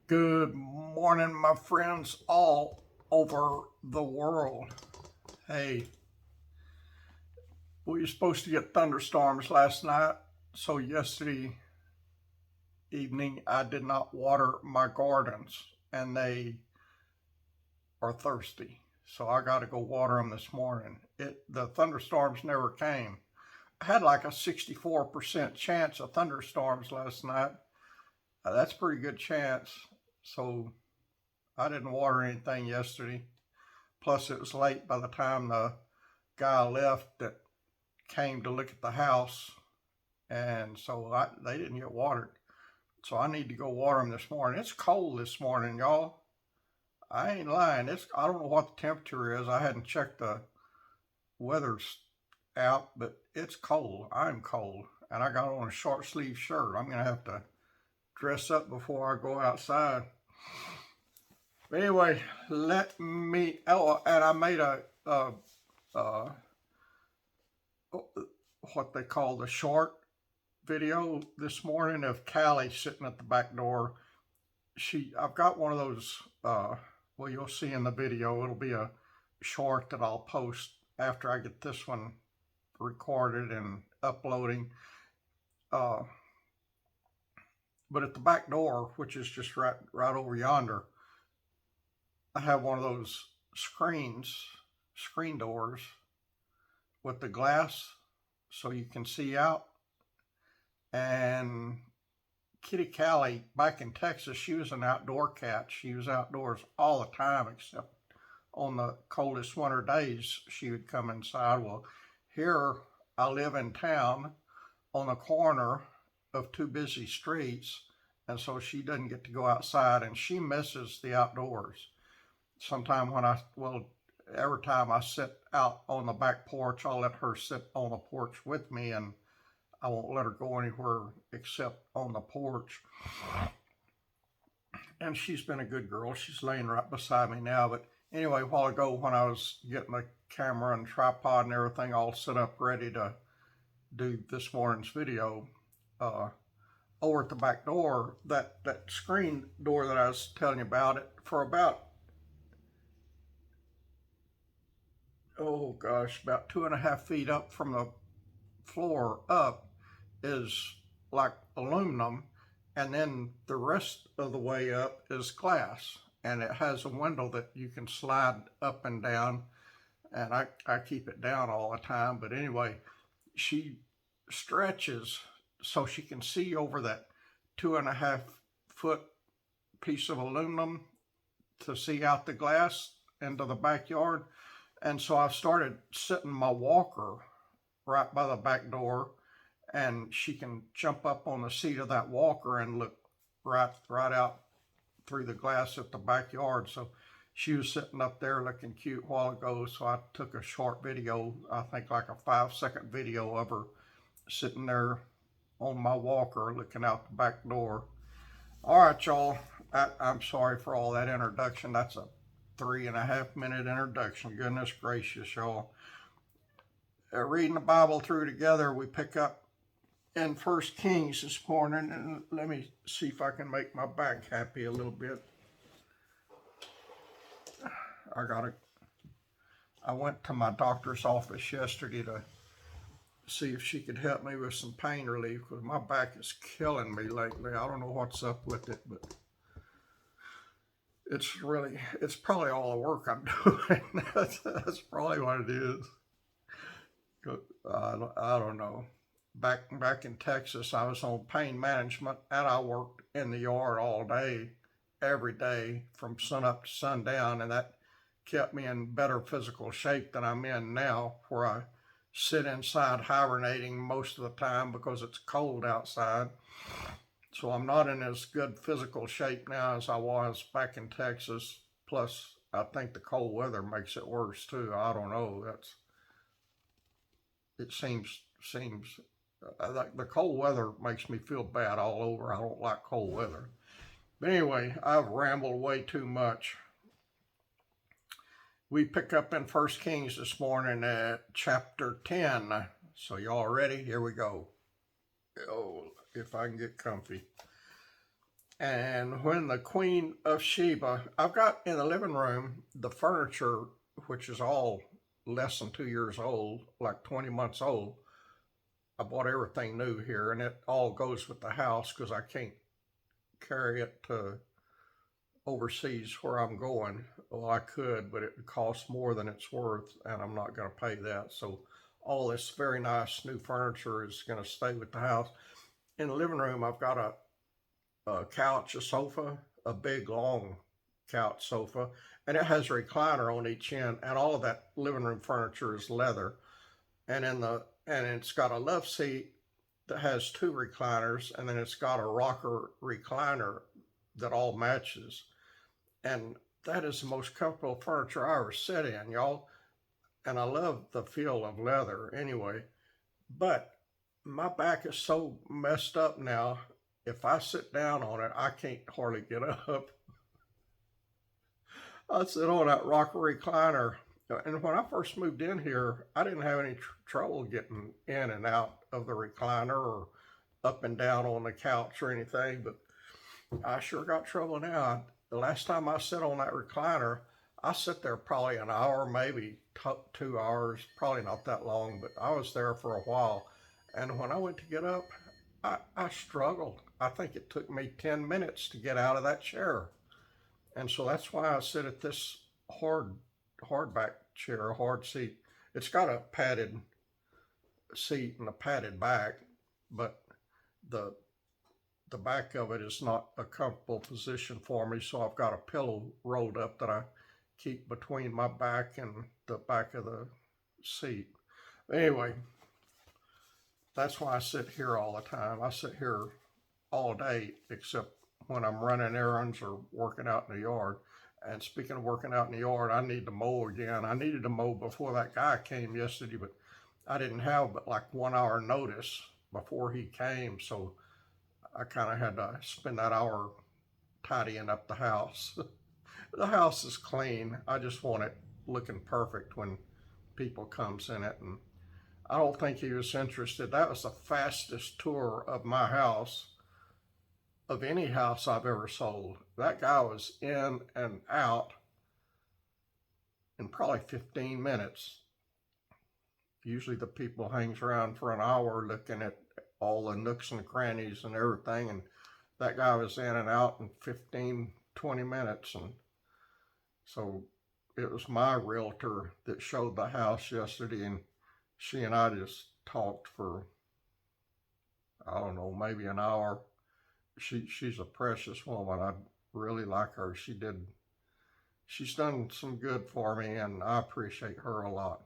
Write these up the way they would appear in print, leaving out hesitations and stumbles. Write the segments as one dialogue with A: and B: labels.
A: Good morning, my friends all over the world. Hey, we were supposed to get thunderstorms last night, so yesterday evening I did not water my gardens, and they are thirsty. So I got to go water them this morning. The thunderstorms never came. I had like a 64% chance of thunderstorms last night. That's a pretty good chance. So I didn't water anything yesterday. Plus, it was late by the time the guy left that came to look at the house, and so they didn't get watered. So I need to go water them this morning. It's cold this morning, y'all. I ain't lying. I don't know what the temperature is. I hadn't checked the weather's out, but it's cold. I'm cold, and I got on a short sleeve shirt. I'm gonna have to dress up before I go outside. But anyway, let me. Oh, and I made a what they call the short video this morning of Callie sitting at the back door. I've got one of those. Well, you'll see in the video. It'll be a short that I'll post after I get this one recorded and uploading. But at the back door, which is just right over yonder, I have one of those screen doors with the glass so you can see out. And Kitty Callie, back in Texas, she was an outdoor cat. She was outdoors all the time, except on the coldest winter days, she would come inside. Well, here I live in town on the corner of two busy streets, and so she doesn't get to go outside, and she misses the outdoors. Sometime every time I sit out on the back porch, I'll let her sit on the porch with me, and I won't let her go anywhere except on the porch. And she's been a good girl. She's laying right beside me now. But anyway, a while ago when I was getting the camera and tripod and everything all set up ready to do this morning's video, over at the back door, that screen door that I was telling you about, it for about, about 2.5 feet up from the floor up is like aluminum, and then the rest of the way up is glass, and it has a window that you can slide up and down, and I keep it down all the time. But anyway, she stretches so she can see over that 2.5 foot piece of aluminum to see out the glass into the backyard. And so I started sitting my walker right by the back door, and she can jump up on the seat of that walker and look right out through the glass at the backyard. So she was sitting up there looking cute a while ago, so I took a short video, I think like a 5-second video of her sitting there on my walker looking out the back door. All right, y'all, I'm sorry for all that introduction. That's a 3.5-minute introduction. Goodness gracious, y'all. Reading the Bible through together, we pick up in 1 Kings this morning, and let me see if I can make my back happy a little bit. I went to my doctor's office yesterday to see if she could help me with some pain relief, because my back is killing me lately. I don't know what's up with it, but it's probably all the work I'm doing. That's probably what it is. I don't know. Back in Texas, I was on pain management, and I worked in the yard all day, every day, from sunup to sundown, and that kept me in better physical shape than I'm in now, where I sit inside hibernating most of the time because it's cold outside. So I'm not in as good physical shape now as I was back in Texas. Plus, I think the cold weather makes it worse too. I don't know. It seems like the cold weather makes me feel bad all over. I don't like cold weather. But anyway, I've rambled way too much. We pick up in 1 Kings this morning at chapter 10. So y'all ready? Here we go. Oh, if I can get comfy. And when the Queen of Sheba, I've got in the living room the furniture, which is all less than 2 years old, like 20 months old. I bought everything new here, and it all goes with the house because I can't carry it to overseas where I'm going. Well, I could, but it costs more than it's worth, and I'm not going to pay that. So all this very nice new furniture is going to stay with the house. In the living room, I've got a couch, a sofa, a big long couch sofa, and it has a recliner on each end, and all of that living room furniture is leather. And it's got a love seat that has two recliners, and then it's got a rocker recliner that all matches. And that is the most comfortable furniture I ever sit in, y'all. And I love the feel of leather anyway. But my back is so messed up now. If I sit down on it, I can't hardly get up. I sit on that rocker recliner. And when I first moved in here, I didn't have any trouble getting in and out of the recliner or up and down on the couch or anything. But I sure got trouble now. The last time I sat on that recliner, I sat there probably an hour, maybe 2 hours, probably not that long, but I was there for a while. And when I went to get up, I struggled. I think it took me 10 minutes to get out of that chair. And so that's why I sit at this hard back chair, a hard seat. It's got a padded seat and a padded back, but the the back of it is not a comfortable position for me, so I've got a pillow rolled up that I keep between my back and the back of the seat. Anyway, that's why I sit here all the time. I sit here all day except when I'm running errands or working out in the yard. And speaking of working out in the yard, I need to mow again. I needed to mow before that guy came yesterday, but I didn't have but like 1 hour notice before he came, so I kind of had to spend that hour tidying up the house. The house is clean. I just want it looking perfect when people comes in it, and I don't think he was interested. That was the fastest tour of my house, of any house I've ever sold. That guy was in and out in probably 15 minutes. Usually the people hangs around for an hour looking at all the nooks and crannies and everything, and that guy was in and out in 15, 20 minutes. And so it was my realtor that showed the house yesterday, and she and I just talked for, I don't know, maybe an hour. She's a precious woman. I really like her. She's done some good for me, and I appreciate her a lot.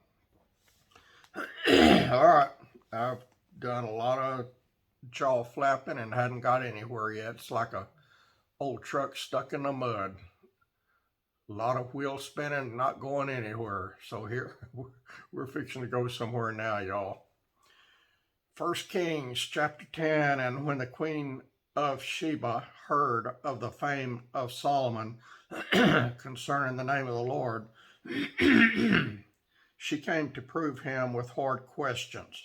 A: All right, I've done a lot of jaw flapping and hadn't got anywhere yet. It's like a old truck stuck in the mud. A lot of wheel spinning, not going anywhere. So here we're fixing to go somewhere now, y'all. 1 Kings chapter 10. And when the queen of Sheba heard of the fame of Solomon concerning the name of the Lord, she came to prove him with hard questions.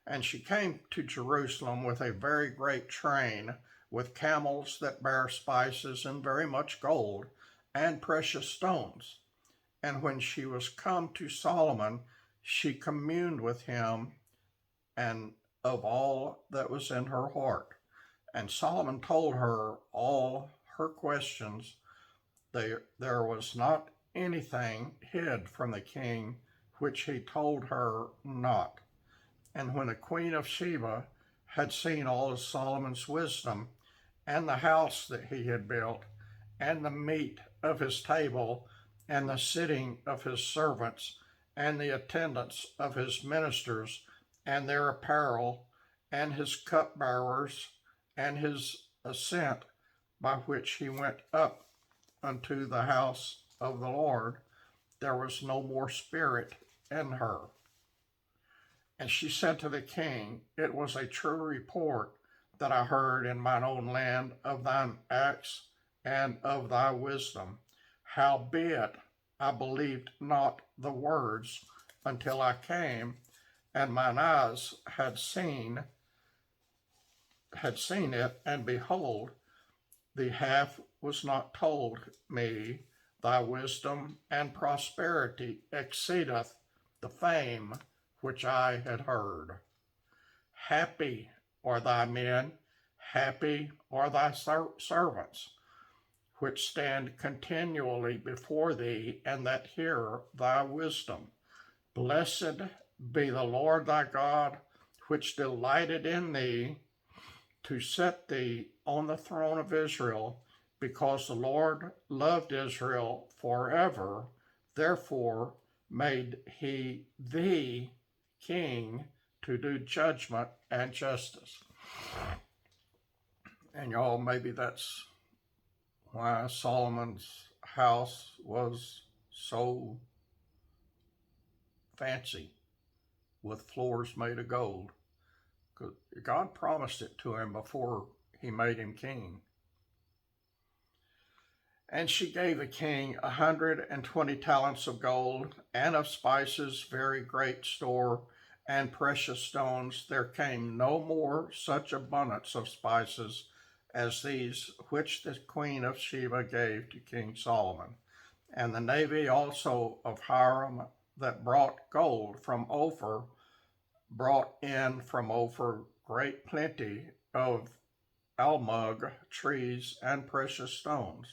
A: And she came to Jerusalem with a very great train, with camels that bear spices and very much gold and precious stones. And when she was come to Solomon, she communed with him and of all that was in her heart. And Solomon told her all her questions. There was not anything hid from the king which he told her not. And when the queen of Sheba had seen all of Solomon's wisdom, and the house that he had built, and the meat of his table, and the sitting of his servants, and the attendance of his ministers, and their apparel, and his cupbearers, and his ascent by which he went up unto the house of the Lord, there was no more spirit in her. And she said to the king, It was a true report that I heard in mine own land of thine acts and of thy wisdom. Howbeit I believed not the words until I came, and mine eyes had seen it, and behold, the half was not told me, thy wisdom and prosperity exceedeth the fame which I had heard. Happy are thy men, happy are thy servants, which stand continually before thee, and that hear thy wisdom. Blessed be the Lord thy God, which delighted in thee, to set thee on the throne of Israel, because the Lord loved Israel forever. Therefore made he thee king to do judgment and justice. And y'all, maybe that's why Solomon's house was so fancy, with floors made of gold. Because God promised it to him before he made him king. And she gave the king 120 talents of gold, and of spices very great store, and precious stones. There came no more such abundance of spices as these which the queen of Sheba gave to King Solomon. And the navy also of Hiram that brought gold from Ophir brought in from Ophir great plenty of almug trees and precious stones.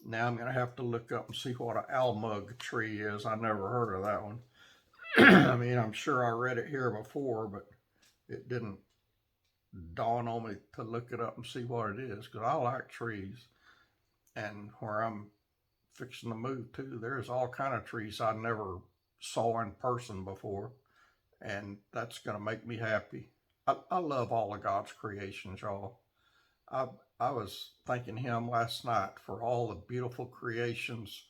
A: Now I'm going to have to look up and see what an almug tree is. I never heard of that one. I mean, I'm sure I read it here before, but it didn't dawn on me to look it up and see what it is, because I like trees. And where I'm fixing to move to, there's all kind of trees I never saw in person before, and that's going to make me happy. I love all of God's creations, y'all. I was thanking him last night for all the beautiful creations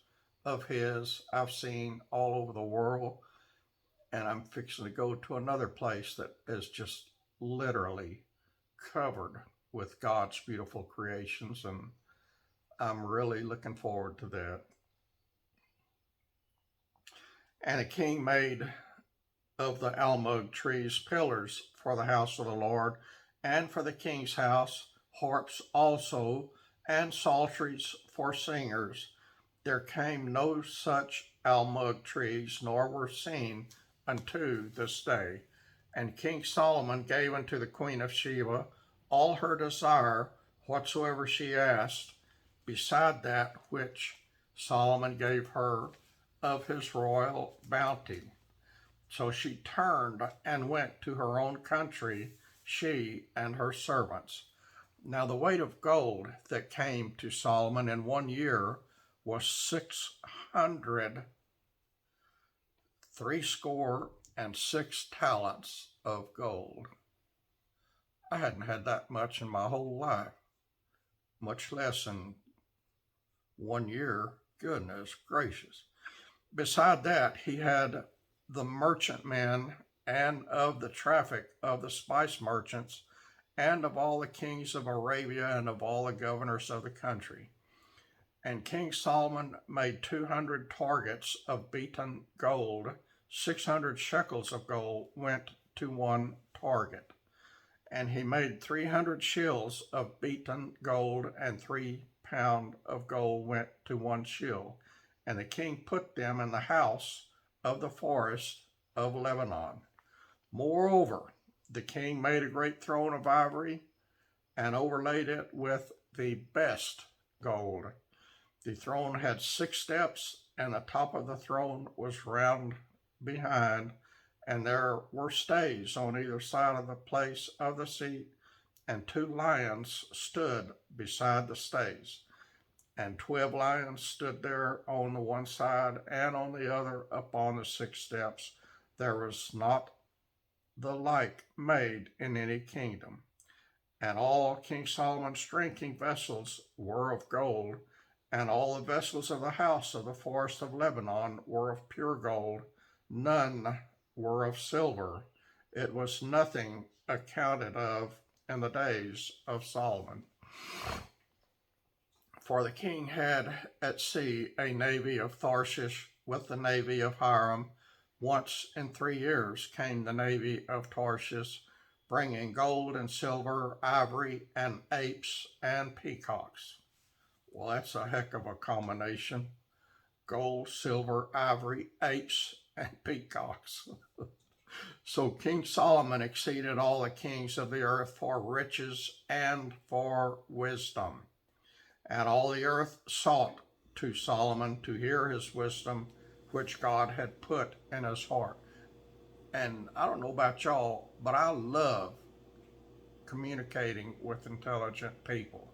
A: of his I've seen all over the world, and I'm fixing to go to another place that is just literally covered with God's beautiful creations, and I'm really looking forward to that. And a king made of the almug trees pillars for the house of the Lord, and for the king's house, harps also, and psalteries for singers. There came no such almug trees, nor were seen unto this day. And King Solomon gave unto the queen of Sheba all her desire, whatsoever she asked, beside that which Solomon gave her of his royal bounty. So she turned and went to her own country, she and her servants. Now the weight of gold that came to Solomon in 1 year was 666 talents of gold. I hadn't had that much in my whole life, much less in 1 year. Goodness gracious. Beside that, he had the merchantmen, and of the traffic of the spice merchants, and of all the kings of Arabia, and of all the governors of the country. And King Solomon made 200 targets of beaten gold. 600 shekels of gold went to one target. And he made 300 shills of beaten gold, and 3 pounds of gold went to one shill. And the king put them in the house of the forest of Lebanon. Moreover, the king made a great throne of ivory, and overlaid it with the best gold. The throne had 6 steps, and the top of the throne was round behind, and there were stays on either side of the place of the seat, and 2 lions stood beside the stays. And 12 lions stood there on the one side and on the other upon the 6 steps. There was not the like made in any kingdom. And all King Solomon's drinking vessels were of gold, and all the vessels of the house of the forest of Lebanon were of pure gold. None were of silver. It was nothing accounted of in the days of Solomon. For the king had at sea a navy of Tarshish with the navy of Hiram. Once in 3 years came the navy of Tarshish. bringing gold and silver, ivory, and apes and peacocks. Well, that's a heck of a combination. Gold, silver, ivory, apes, and peacocks. So King Solomon exceeded all the kings of the earth for riches and for wisdom. And all the earth sought to Solomon to hear his wisdom, which God had put in his heart. And I don't know about y'all, but I love communicating with intelligent people.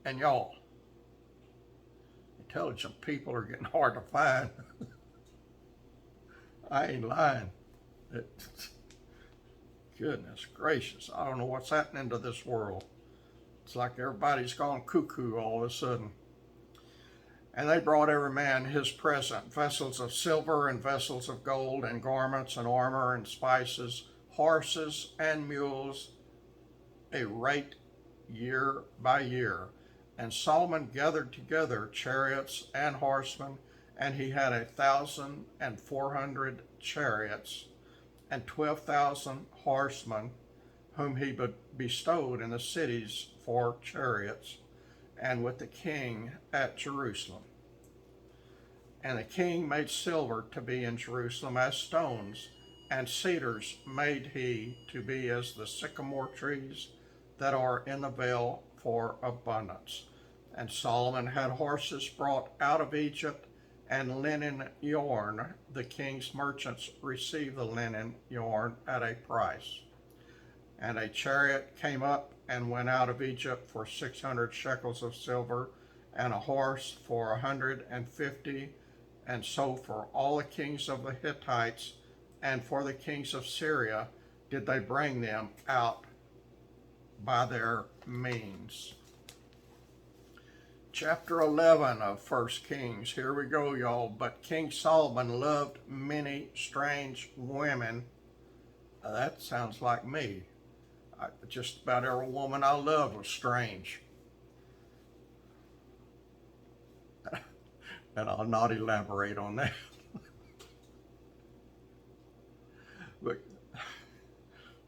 A: And y'all, intelligent people are getting hard to find. I ain't lying. Goodness gracious, I don't know what's happening to this world. It's like everybody's gone cuckoo all of a sudden. And they brought every man his present, vessels of silver and vessels of gold, and garments and armor and spices, horses and mules, a rate year by year. And Solomon gathered together chariots and horsemen, and he had 1,400 chariots and 12,000 horsemen, whom he bestowed in the cities for chariots, and with the king at Jerusalem. And the king made silver to be in Jerusalem as stones, and cedars made he to be as the sycamore trees that are in the vale for abundance. And Solomon had horses brought out of Egypt, and linen yarn. The king's merchants received the linen yarn at a price. And a chariot came up and went out of Egypt for 600 shekels of silver, and a horse for 150. And so for all the kings of the Hittites and for the kings of Syria did they bring them out by their means. Chapter 11 of 1 Kings. Here we go, y'all. But King Solomon loved many strange women. That sounds like me. Just about every woman I loved was strange. And I'll not elaborate on that.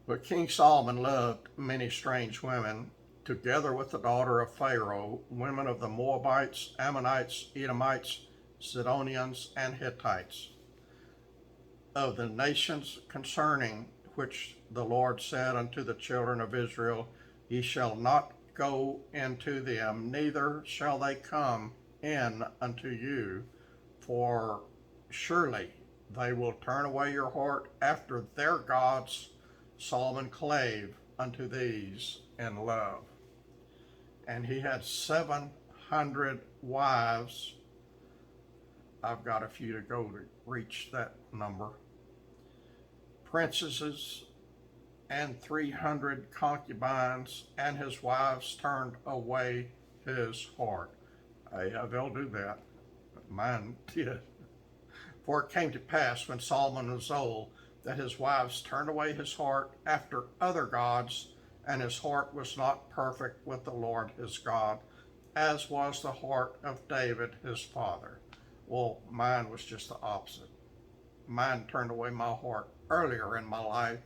A: But King Solomon loved many strange women, together with the daughter of Pharaoh, women of the Moabites, Ammonites, Edomites, Sidonians, and Hittites, of the nations concerning which the Lord said unto the children of Israel, Ye shall not go into them, neither shall they come in unto you, for surely they will turn away your heart after their gods. Solomon clave unto these in love. And he had 700 wives. I've got a few to go to reach that number. Princesses and 300 concubines, and his wives turned away his heart. Yeah, they'll do that. Mine did. For it came to pass when Solomon was old that his wives turned away his heart after other gods, and his heart was not perfect with the Lord his God, as was the heart of David his father. Well, mine was just the opposite. Mine turned away my heart earlier in my life,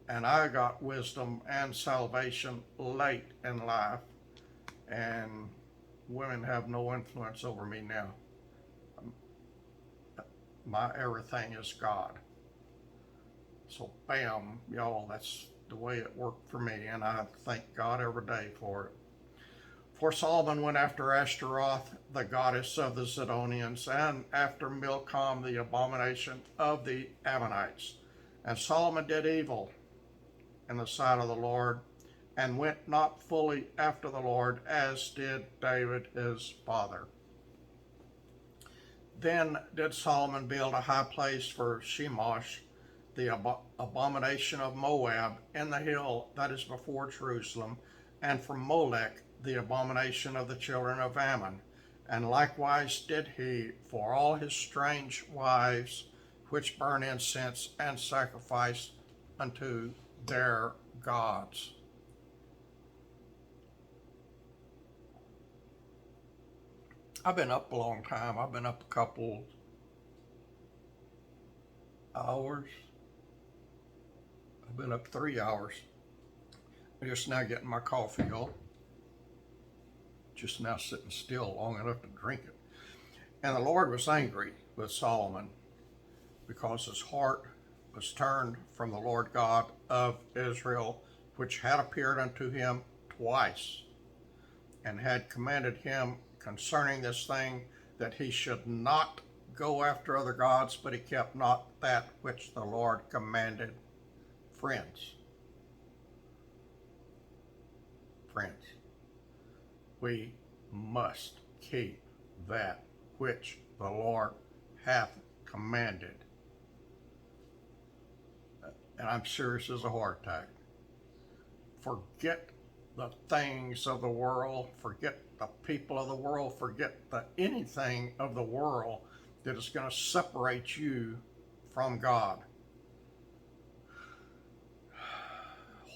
A: and I got wisdom and salvation late in life, and women have no influence over me now. My everything is God. So bam, y'all, that's the way it worked for me, and I thank God every day for it. For Solomon went after Ashtaroth, the goddess of the Zidonians, and after Milcom, the abomination of the Ammonites. And Solomon did evil in the sight of the Lord, and went not fully after the Lord, as did David his father. Then did Solomon build a high place for Chemosh, the abomination of Moab, in the hill that is before Jerusalem, and for Molech, the abomination of the children of Ammon. And likewise did he for all his strange wives, which burn incense and sacrifice unto their gods. I've been up a long time. I've been up a couple hours, I've been up 3 hours. I'm just now getting my coffee, y'all. Just now sitting still long enough to drink it. And the Lord was angry with Solomon because his heart was turned from the Lord God of Israel, which had appeared unto him twice, and had commanded him concerning this thing, that he should not go after other gods, but he kept not that which the Lord commanded. Friends, we must keep that which the Lord hath commanded. And I'm serious as a heart attack. Forget the things of the world, forget the people of the world, forget anything of the world that is going to separate you from God.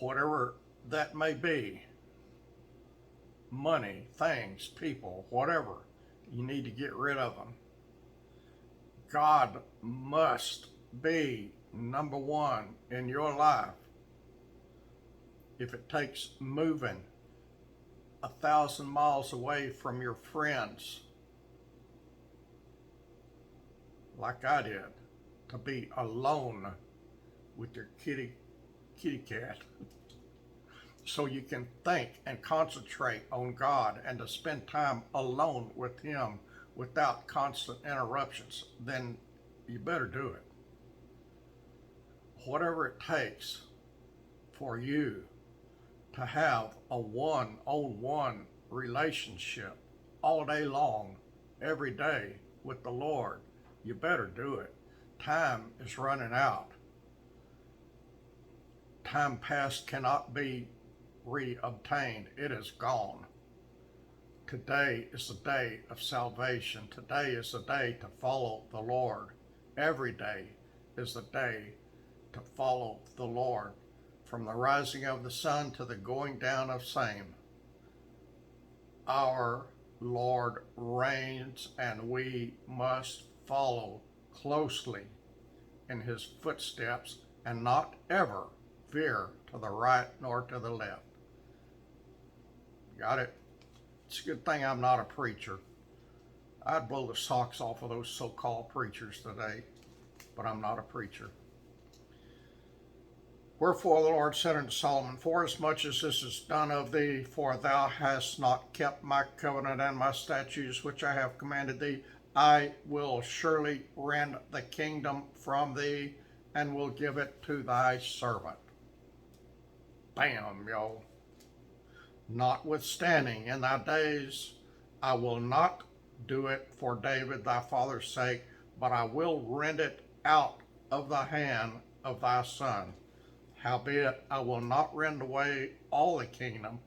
A: Whatever that may be, money, things, people, whatever, you need to get rid of them. God must be number one in your life. If it takes moving 1,000 miles away from your friends, like I did, to be alone with your kitty cat, so you can think and concentrate on God and to spend time alone with Him without constant interruptions, then you better do it. Whatever it takes for you to have a one-on-one relationship all day long, every day with the Lord, you better do it. Time is running out. Time past cannot be reobtained. It is gone. Today is the day of salvation. Today is the day to follow the Lord. Every day is the day to follow the Lord. From the rising of the sun to the going down of same, our Lord reigns, and we must follow closely in His footsteps and not ever veer to the right nor to the left. Got it? It's a good thing I'm not a preacher. I'd blow the socks off of those so-called preachers today, but I'm not a preacher. Wherefore the Lord said unto Solomon, forasmuch as this is done of thee, for thou hast not kept my covenant and my statutes which I have commanded thee, I will surely rend the kingdom from thee, and will give it to thy servant. Bam, yo. Notwithstanding, in thy days I will not do it for David thy father's sake, but I will rend it out of the hand of thy son. Howbeit, I will not rend away all the kingdom,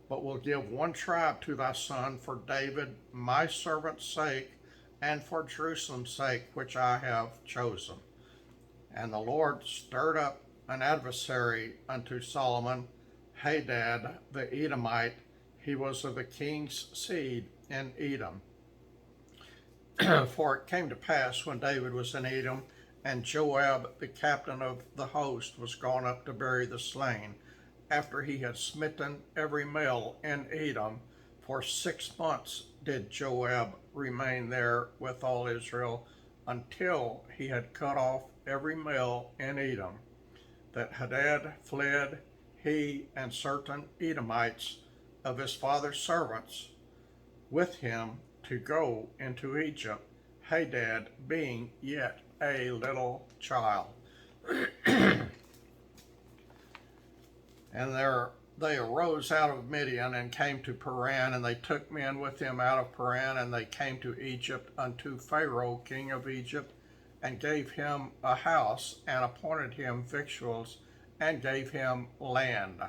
A: but will give one tribe to thy son for David my servant's sake, and for Jerusalem's sake, which I have chosen. And the Lord stirred up an adversary unto Solomon, Hadad the Edomite. He was of the king's seed in Edom. For it came to pass, when David was in Edom, and Joab, the captain of the host, was gone up to bury the slain, after he had smitten every male in Edom, for 6 months did Joab remain there with all Israel, until he had cut off every male in Edom. That Hadad fled, he and certain Edomites of his father's servants with him, to go into Egypt, Hadad being yet a little child. And there they arose out of Midian and came to Paran, and they took men with them out of Paran, and they came to Egypt unto Pharaoh king of Egypt, and gave him a house, and appointed him victuals, and gave him land.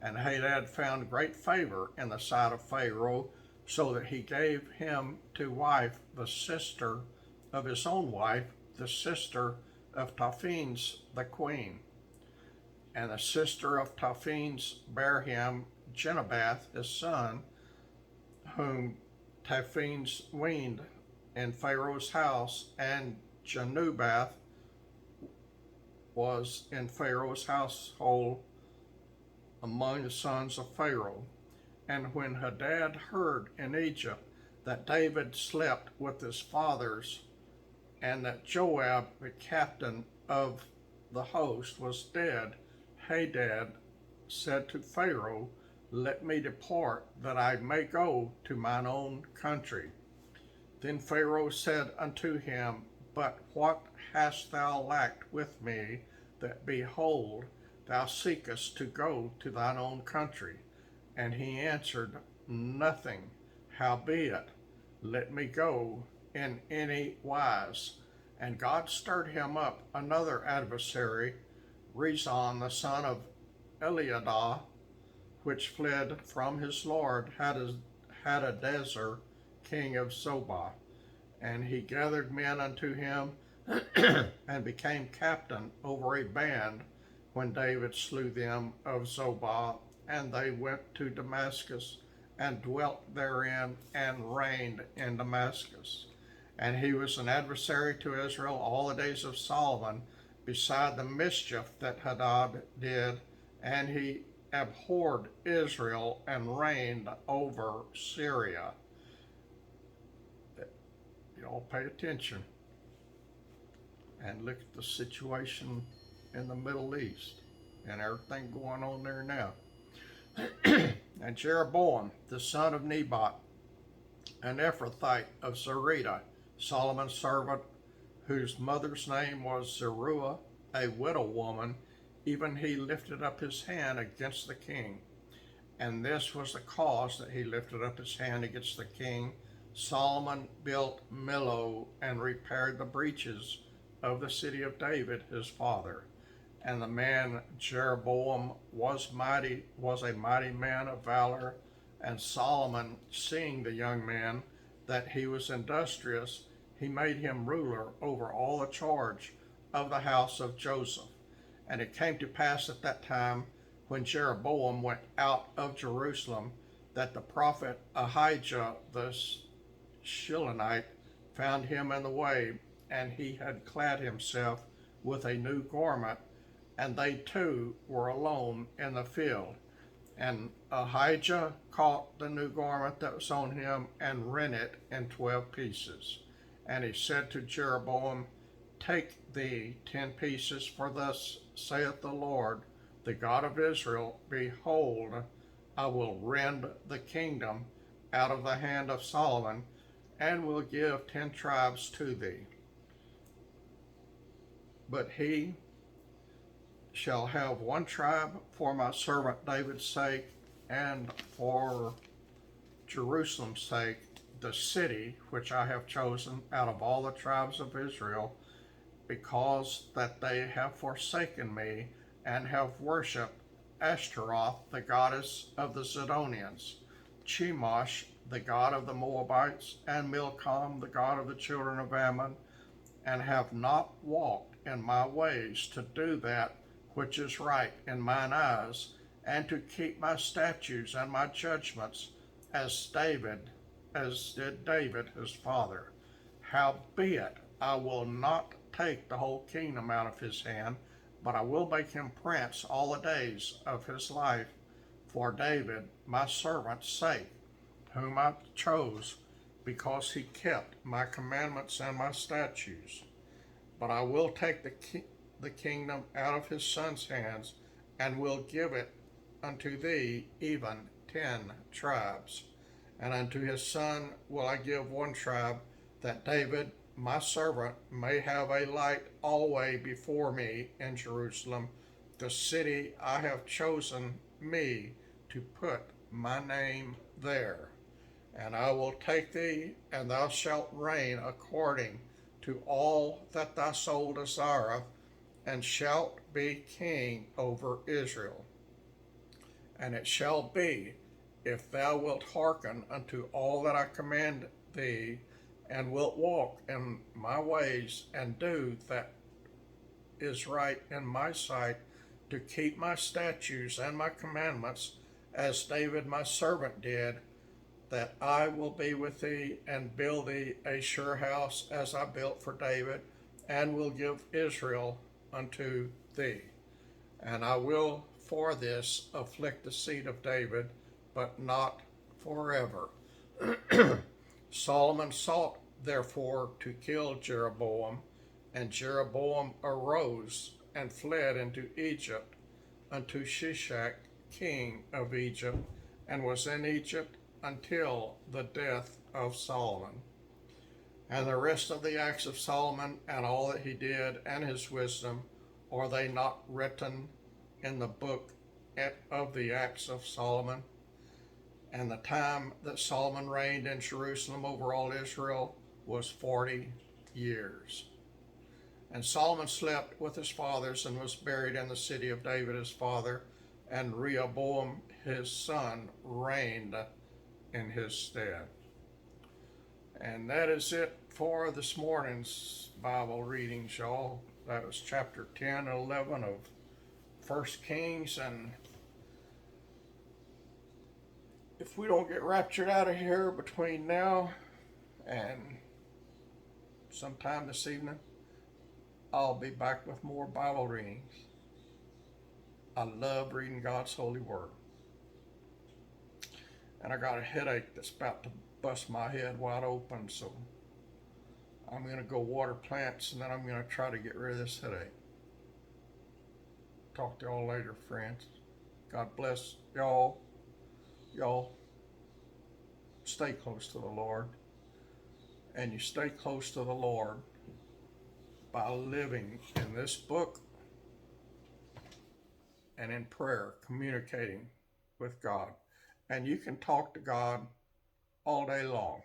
A: And Hadad found great favor in the sight of Pharaoh, so that he gave him to wife the sister of his own wife, the sister of Taphanes the queen. And the sister of Taphanes bare him Genubath his son, whom Taphanes weaned in Pharaoh's house, and Genubath was in Pharaoh's household among the sons of Pharaoh. And when Hadad heard in Egypt that David slept with his fathers, and that Joab, the captain of the host, was dead, Hadad said to Pharaoh, Let me depart, that I may go to mine own country. Then Pharaoh said unto him, But what hast thou lacked with me, that behold, thou seekest to go to thine own country? And he answered, Nothing. Howbeit, let me go in any wise. And God stirred him up another adversary, Rezon the son of Eliadah, which fled from his lord Hadadezer, king of Zobah. And he gathered men unto him, and became captain over a band, when David slew them of Zobah. And they went to Damascus, and dwelt therein, and reigned in Damascus. And he was an adversary to Israel all the days of Solomon, beside the mischief that Hadad did, and he abhorred Israel and reigned over Syria. You all pay attention and look at the situation in the Middle East and everything going on there now. And Jeroboam, the son of Nebat, an Ephrathite of Zerida, Solomon's servant, whose mother's name was Zeruiah, a widow woman, even he lifted up his hand against the king. And this was the cause that he lifted up his hand against the king. Solomon built Millo and repaired the breaches of the city of David his father. And the man Jeroboam was a mighty man of valor. And Solomon, seeing the young man, that he was industrious, he made him ruler over all the charge of the house of Joseph. And it came to pass at that time, when Jeroboam went out of Jerusalem, that the prophet Ahijah the Shilonite found him in the way, and he had clad himself with a new garment, and they two were alone in the field. And Ahijah caught the new garment that was on him, and rent it in 12 pieces. And he said to Jeroboam, Take thee 10 pieces, for thus saith the Lord, the God of Israel, Behold, I will rend the kingdom out of the hand of Solomon, and will give 10 tribes to thee. But he shall have 1 tribe for my servant David's sake, and for Jerusalem's sake, the city which I have chosen out of all the tribes of Israel, because that they have forsaken me, and have worshipped Ashtaroth, the goddess of the Zidonians, Chemosh, the god of the Moabites, and Milcom, the god of the children of Ammon, and have not walked in my ways to do that which is right in mine eyes, and to keep my statutes and my judgments, as did David his father. Howbeit, I will not take the whole kingdom out of his hand, but I will make him prince all the days of his life, for David my servant's sake, whom I chose, because he kept my commandments and my statutes. But I will take the kingdom out of his son's hands, and will give it unto thee, even 10 tribes. And unto his son will I give 1 tribe, that David my servant may have a light always before me in Jerusalem, the city I have chosen me to put my name there. And I will take thee, and thou shalt reign according to all that thy soul desireth, and shalt be king over Israel. And it shall be, if thou wilt hearken unto all that I command thee, and wilt walk in my ways, and do that is right in my sight, to keep my statutes and my commandments, as David my servant did, that I will be with thee, and build thee a sure house, as I built for David, and will give Israel unto thee. And I will for this afflict the seed of David, but not forever. Solomon sought therefore to kill Jeroboam, and Jeroboam arose and fled into Egypt unto Shishak, king of Egypt, and was in Egypt until the death of Solomon. And the rest of the acts of Solomon, and all that he did, and his wisdom, are they not written in the book of the acts of Solomon? And the time that Solomon reigned in Jerusalem over all Israel was 40 years. And Solomon slept with his fathers and was buried in the city of David his father, and Rehoboam his son reigned in his stead. And that is it for this morning's Bible readings, y'all. That was chapter 10 and 11 of 1 Kings. And if we don't get raptured out of here between now and sometime this evening, I'll be back with more Bible readings. I love reading God's holy word. And I got a headache that's about to bust my head wide open, so I'm going to go water plants, and then I'm going to try to get rid of this headache. Talk to y'all later, friends. God bless y'all. Y'all stay close to the Lord. And you stay close to the Lord by living in this book and in prayer, communicating with God. And you can talk to God all day long.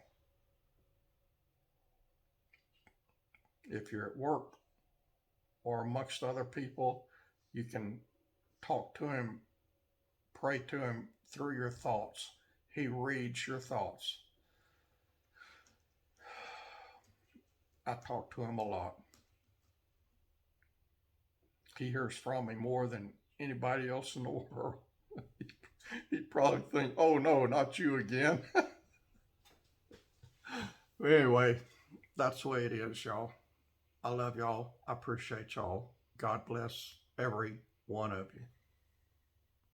A: If you're at work or amongst other people, you can talk to him, pray to him through your thoughts. He reads your thoughts. I talk to him a lot. He hears from me more than anybody else in the world. He'd probably think, oh no, not you again. But anyway, that's the way it is, y'all. I love y'all. I appreciate y'all. God bless every one of you.